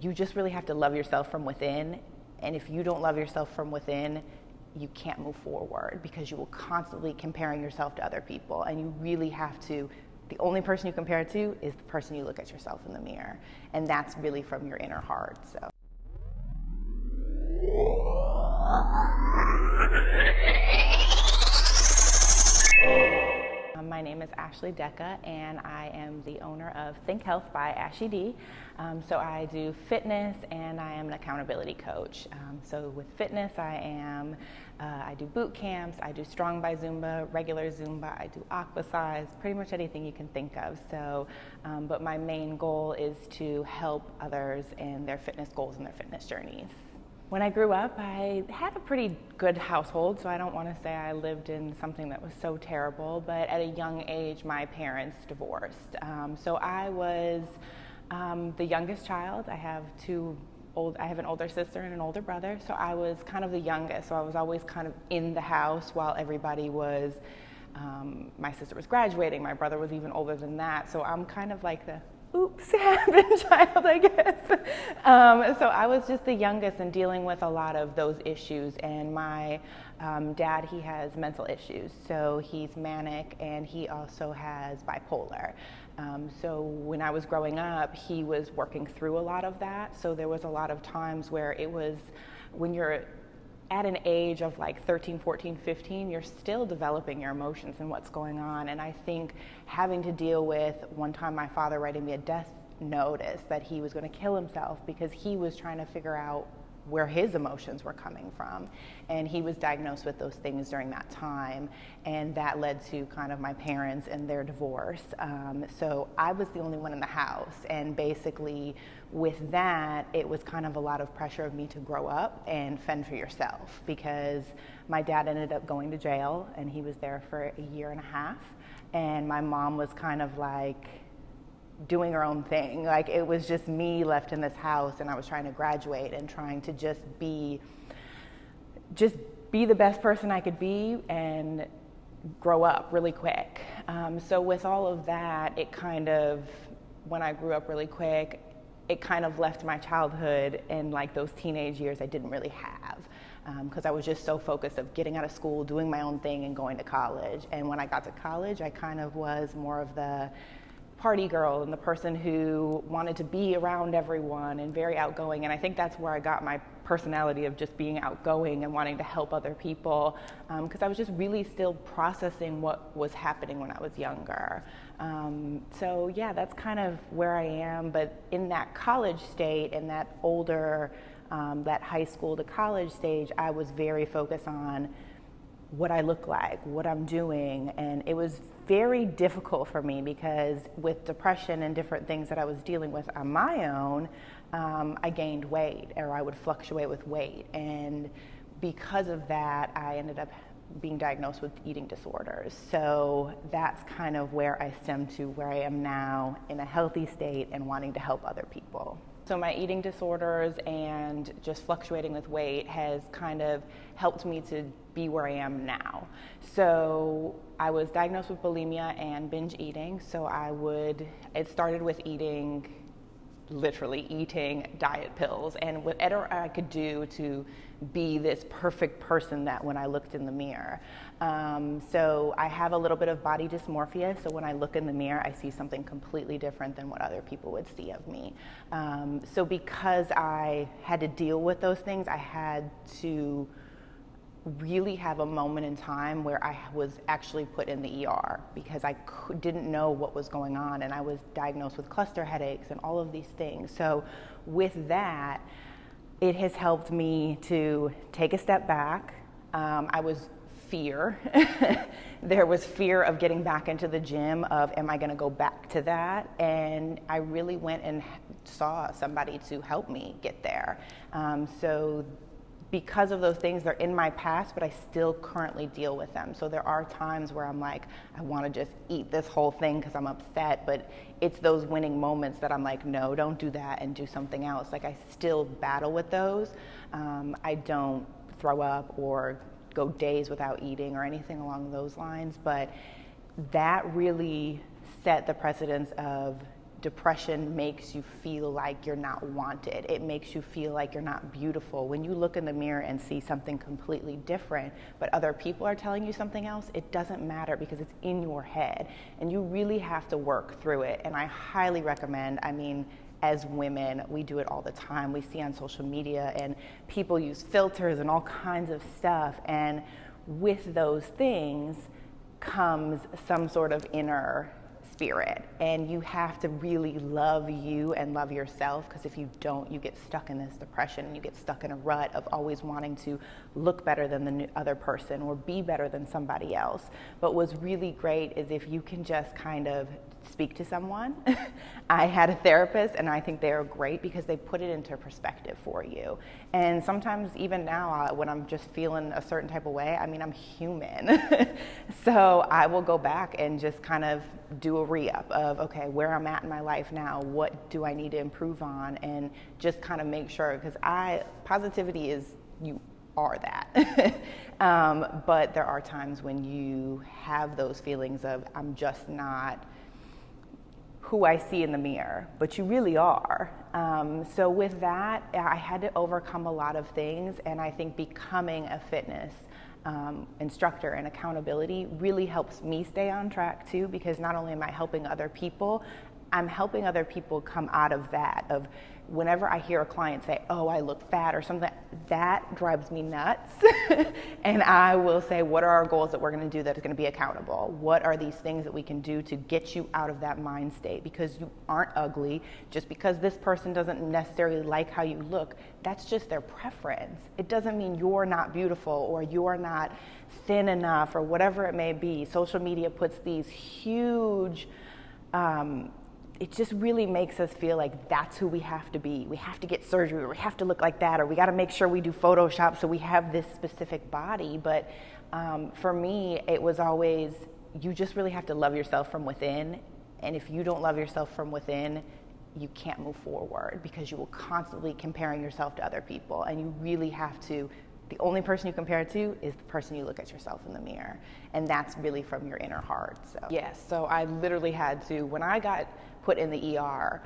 you just really have to love yourself from within. And if you don't love yourself from within, you can't move forward, because you will constantly comparing yourself to other people. And you really have to, the only person you compare it to is the person you look at yourself in the mirror. And that's really from your inner heart. So. My name is Ashely Deka, and I am the owner of Think Health by Ashely Deka. So I do fitness, and I am an accountability coach. So with fitness, I do boot camps, I do strong by Zumba, regular Zumba, I do aquasize, pretty much anything you can think of. So, but my main goal is to help others in their fitness goals and their fitness journeys. When I grew up, I had a pretty good household, so I don't want to say I lived in something that was so terrible, but at a young age, my parents divorced. So I was the youngest child. I have an older sister and an older brother, so I was kind of the youngest, so I was always kind of in the house while everybody was, my sister was graduating, my brother was even older than that, so I'm kind of like the oops happened child, I guess. So I was just the youngest and dealing with a lot of those issues. And my dad, he has mental issues. So he's manic, and he also has bipolar. So when I was growing up, he was working through a lot of that. So there was a lot of times where it was, when you're at an age of like 13, 14, 15, you're still developing your emotions and what's going on. And I think having to deal with, one time my father writing me a death notice that he was going to kill himself because he was trying to figure out where his emotions were coming from. And he was diagnosed with those things during that time. And that led to kind of my parents and their divorce. So I was the only one in the house. And basically with that, it was kind of a lot of pressure of me to grow up and fend for yourself, because my dad ended up going to jail, and he was there for a year and a half. And my mom was kind of like doing her own thing. Like, it was just me left in this house, and I was trying to graduate and trying to just be the best person I could be and grow up really quick. So with all of that, it kind of, when I grew up really quick, it kind of left my childhood and like those teenage years I didn't really have, because I was just so focused of getting out of school, doing my own thing, and going to college. And when I got to college, I kind of was more of the party girl and the person who wanted to be around everyone and very outgoing. And I think that's where I got my personality of just being outgoing and wanting to help other people, because I was just really still processing what was happening when I was younger. So yeah, that's kind of where I am. But in that college state and that older, that high school to college stage, I was very focused on what I look like, what I'm doing. And it was very difficult for me because with depression and different things that I was dealing with on my own, I gained weight, or I would fluctuate with weight. And because of that, I ended up being diagnosed with eating disorders. So that's kind of where I stem to where I am now, in a healthy state and wanting to help other people. So my eating disorders and just fluctuating with weight has kind of helped me to be where I am now. So I was diagnosed with bulimia and binge eating. So it started with literally eating diet pills and whatever I could do to be this perfect person that when I looked in the mirror. So I have a little bit of body dysmorphia, so when I look in the mirror, I see something completely different than what other people would see of me. So because I had to deal with those things, I had to really have a moment in time where I was actually put in the ER because I didn't know what was going on, and I was diagnosed with cluster headaches and all of these things. So with that, it has helped me to take a step back. I was fear. There was fear of getting back into the gym, of am I going to go back to that? And I really went and saw somebody to help me get there. So because of those things, they're in my past, but I still currently deal with them. So there are times where I'm like, I want to just eat this whole thing because I'm upset, but it's those winning moments that I'm like, no, don't do that and do something else. Like, I still battle with those. I don't throw up or go days without eating or anything along those lines, but that really set the precedence of depression makes you feel like you're not wanted. It makes you feel like you're not beautiful. When you look in the mirror and see something completely different, but other people are telling you something else, it doesn't matter because it's in your head. And you really have to work through it. And I highly recommend, as women, we do it all the time. We see on social media and people use filters and all kinds of stuff. And with those things comes some sort of inner spirit, and you have to really love you and love yourself, because if you don't, you get stuck in this depression and you get stuck in a rut of always wanting to look better than the other person or be better than somebody else. But what's really great is if you can just kind of speak to someone. I had a therapist, and I think they are great because they put it into perspective for you. And sometimes even now when I'm just feeling a certain type of way, I'm human. So I will go back and just kind of do a re-up of, okay, where I'm at in my life now, what do I need to improve on, and just kind of make sure, because positivity is, you are that. But there are times when you have those feelings of, I'm just not who I see in the mirror, but you really are. So with that, I had to overcome a lot of things, and I think becoming a fitness instructor and accountability really helps me stay on track too, because not only am I helping other people, I'm helping other people come out of that, of whenever I hear a client say, oh, I look fat or something, that drives me nuts. And I will say, what are our goals that we're going to do that is going to be accountable? What are these things that we can do to get you out of that mind state? Because you aren't ugly. Just because this person doesn't necessarily like how you look, that's just their preference. It doesn't mean you're not beautiful or you're not thin enough or whatever it may be. Social media puts these huge, it just really makes us feel like that's who we have to be. We have to get surgery, or we have to look like that, or we got to make sure we do Photoshop so we have this specific body. But for me, it was always, you just really have to love yourself from within. And if you don't love yourself from within, you can't move forward, because you will constantly comparing yourself to other people. And you really have to, the only person you compare it to is the person you look at yourself in the mirror. And that's really from your inner heart. So yes, so I literally had to, when I got put in the ER,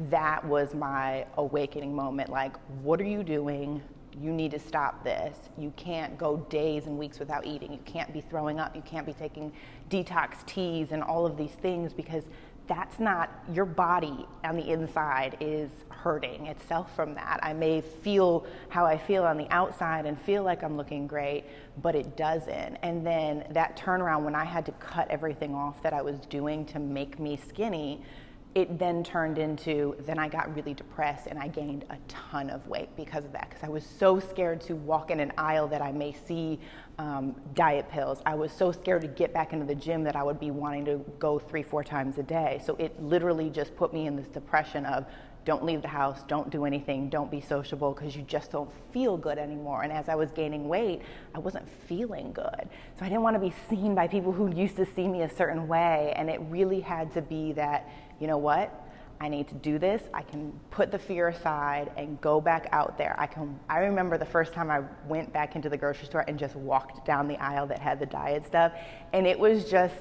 that was my awakening moment. Like, what are you doing? You need to stop this. You can't go days and weeks without eating. You can't be throwing up. You can't be taking detox teas and all of these things, because that's not, your body on the inside is hurting itself from that. I may feel how I feel on the outside and feel like I'm looking great, but it doesn't. And then that turnaround, when I had to cut everything off that I was doing to make me skinny, it then turned into, then I got really depressed and I gained a ton of weight because of that, because I was so scared to walk in an aisle that I may see diet pills. I was so scared to get back into the gym that I would be wanting to go 3-4 times a day. So it literally just put me in this depression of, don't leave the house, don't do anything, don't be sociable, because you just don't feel good anymore. And as I was gaining weight, I wasn't feeling good. So I didn't want to be seen by people who used to see me a certain way. And it really had to be that, you know what? I need to do this. I can put the fear aside and go back out there. I remember the first time I went back into the grocery store and just walked down the aisle that had the diet stuff. And it was just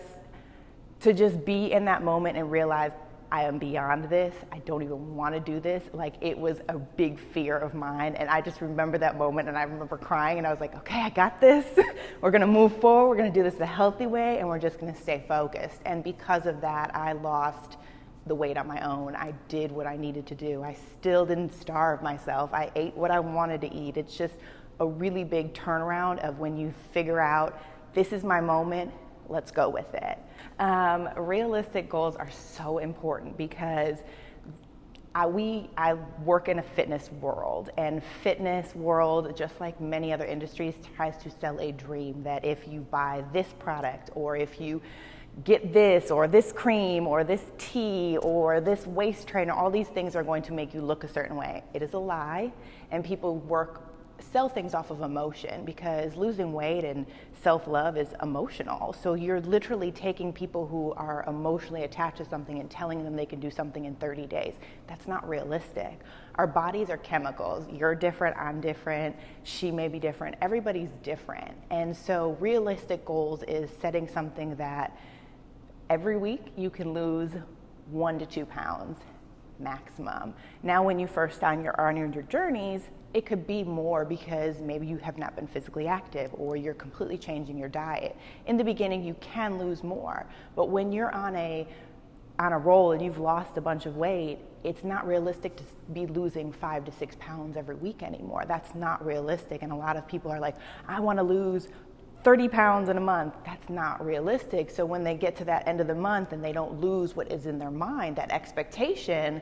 to just be in that moment and realize, I am beyond this. I don't even want to do this. Like, it was a big fear of mine. And I just remember that moment, and I remember crying, and I was like, okay, I got this. We're going to move forward. We're going to do this the healthy way, and we're just going to stay focused. And because of that, I lost the weight on my own. I did what I needed to do. I still didn't starve myself. I ate what I wanted to eat. It's just a really big turnaround of when you figure out, this is my moment, let's go with it. Realistic goals are so important, because I work in a fitness world, and fitness world, just like many other industries, tries to sell a dream that if you buy this product, or if you get this or this cream or this tea or this waist trainer, all these things are going to make you look a certain way. It is a lie, and people sell things off of emotion, because losing weight and self-love is emotional. So you're literally taking people who are emotionally attached to something and telling them they can do something in 30 days. That's not realistic. Our bodies are chemicals. You're different, I'm different, she may be different, everybody's different. And so realistic goals is setting something that every week you can lose 1 to 2 pounds. maximum. Now, when you first are on your journeys, it could be more because maybe you have not been physically active or you're completely changing your diet. In the beginning, you can lose more, but when you're on a roll and you've lost a bunch of weight, it's not realistic to be losing 5 to 6 pounds every week anymore. That's not realistic. And a lot of people are like, I want to lose 30 pounds in a month. That's not realistic. So when they get to that end of the month and they don't lose what is in their mind, that expectation,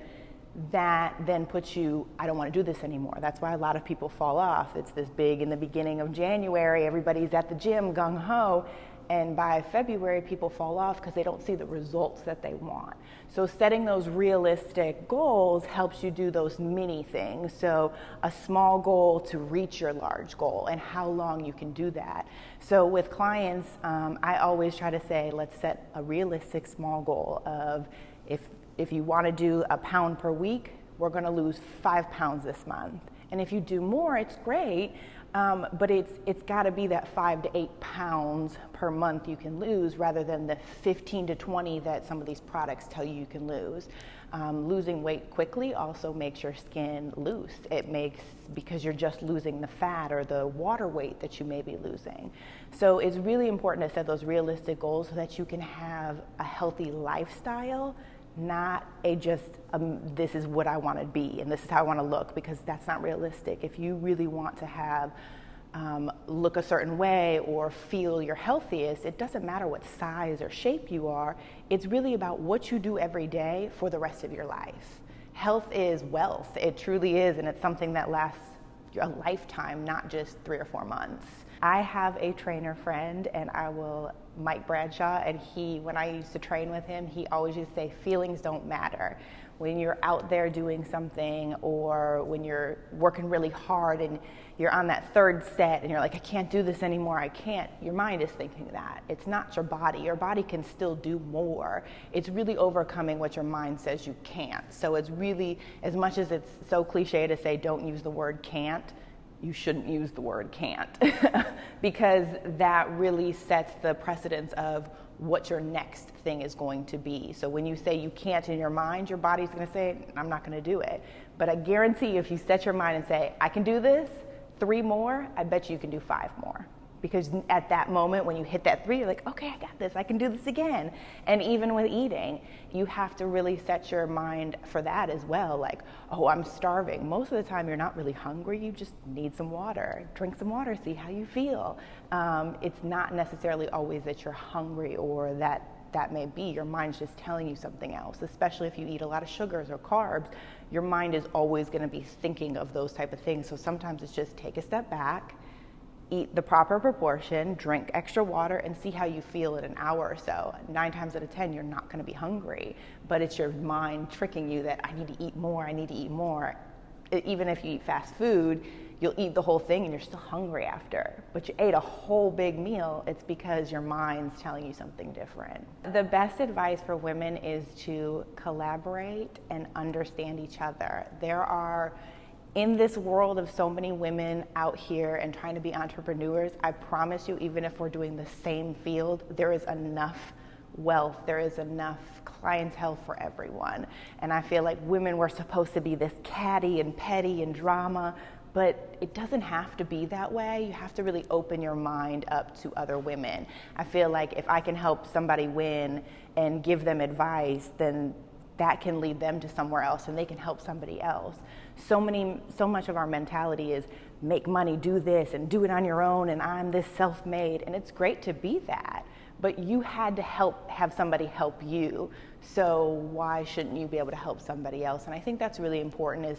that then puts you, I don't want to do this anymore. That's why a lot of people fall off. It's this big in the beginning of January, everybody's at the gym gung ho. And by February, people fall off because they don't see the results that they want. So setting those realistic goals helps you do those mini things. So a small goal to reach your large goal and how long you can do that. So with clients, I always try to say, let's set a realistic small goal of if you want to do a pound per week, we're going to lose 5 pounds this month. And if you do more, it's great. But it's got to be that 5 to 8 pounds per month you can lose rather than the 15 to 20 that some of these products tell you can lose. Losing weight quickly also makes your skin loose. Because you're just losing the fat or the water weight that you may be losing. So it's really important to set those realistic goals so that you can have a healthy lifestyle, not this is what I want to be and this is how I want to look, because that's not realistic. If you really want to have look a certain way or feel your healthiest, it doesn't matter what size or shape you are. It's really about what you do every day for the rest of your life. Health is wealth. It truly is, and it's something that lasts a lifetime, not just 3 or 4 months. I have a trainer friend, and Mike Bradshaw, and when I used to train with him, he always used to say, feelings don't matter. When you're out there doing something, or when you're working really hard and you're on that third set and you're like, I can't do this anymore, I can't, your mind is thinking that. It's not your body. Your body can still do more. It's really overcoming what your mind says you can't. So it's really, as much as it's so cliche to say don't use the word can't, you shouldn't use the word can't because that really sets the precedence of what your next thing is going to be. So when you say you can't in your mind, your body's going to say, I'm not going to do it. But I guarantee if you set your mind and say, I can do this, 3 more, I bet you can do 5 more. Because at that moment when you hit that 3, you're like, okay, I got this, I can do this again. And even with eating, you have to really set your mind for that as well. Like, oh, I'm starving. Most of the time you're not really hungry, you just need some water. Drink some water, see how you feel. It's not necessarily always that you're hungry or that may be. Your mind's just telling you something else, especially if you eat a lot of sugars or carbs. Your mind is always going to be thinking of those type of things. So sometimes it's just take a step back, eat the proper proportion, drink extra water, and see how you feel in an hour or so. 9 times out of 10, you're not going to be hungry, but it's your mind tricking you that I need to eat more, I need to eat more. Even if you eat fast food, you'll eat the whole thing and you're still hungry after. But you ate a whole big meal, it's because your mind's telling you something different. The best advice for women is to collaborate and understand each other. In this world of so many women out here and trying to be entrepreneurs, I promise you, even if we're doing the same field, there is enough wealth, there is enough clientele for everyone. And I feel like women were supposed to be this catty and petty and drama, but it doesn't have to be that way. You have to really open your mind up to other women. I feel like if I can help somebody win and give them advice, then that can lead them to somewhere else and they can help somebody else. So much of our mentality is make money, do this, and do it on your own, and I'm this self-made, and it's great to be that, but you had to have somebody help you, so why shouldn't you be able to help somebody else? And I think that's really important,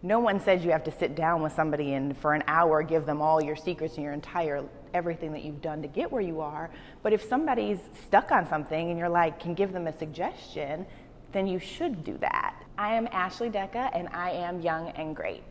no one says you have to sit down with somebody and for an hour give them all your secrets and your everything that you've done to get where you are, but if somebody's stuck on something and you're like, can give them a suggestion, then you should do that. I am Ashely Deka, and I am young and great.